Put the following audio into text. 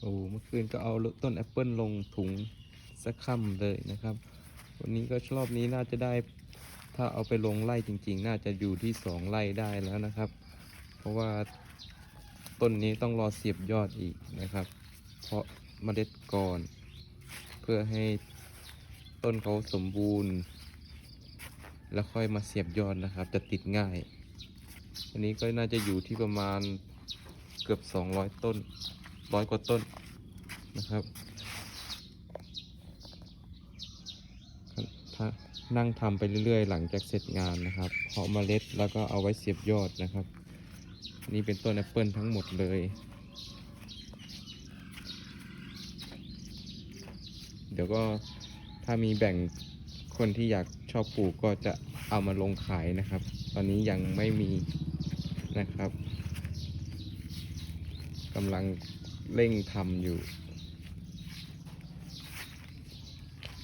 โอ้เมื่อคืนก็เอาต้นแอปเปิลลงถุงสักค่ำเลยนะครับวันนี้ก็รอบนี้น่าจะได้ถ้าเอาไปลงไร่จริงๆน่าจะอยู่ที่2 ไร่ได้แล้วนะครับเพราะว่าต้นนี้ต้องรอเสียบยอดอีกนะครับเพราะเมล็ดก่อนเพื่อให้ต้นเขาสมบูรณ์แล้วค่อยมาเสียบยอดนะครับจะติดง่ายอันนี้ก็น่าจะอยู่ที่ประมาณเกือบ200 ต้น100 กว่าต้นนะครับถ้านั่งทำไปเรื่อยๆหลังจากเสร็จงานนะครับเพาะเมล็ดแล้วก็เอาไว้เสียบยอดนะครับนี่เป็นต้นแอปเปิลทั้งหมดเลยเดี๋ยวก็ถ้ามีแบ่งคนที่อยากชอบปลูกก็จะเอามาลงขายนะครับตอนนี้ยังไม่มีนะครับกำลังเร่งทำอยู่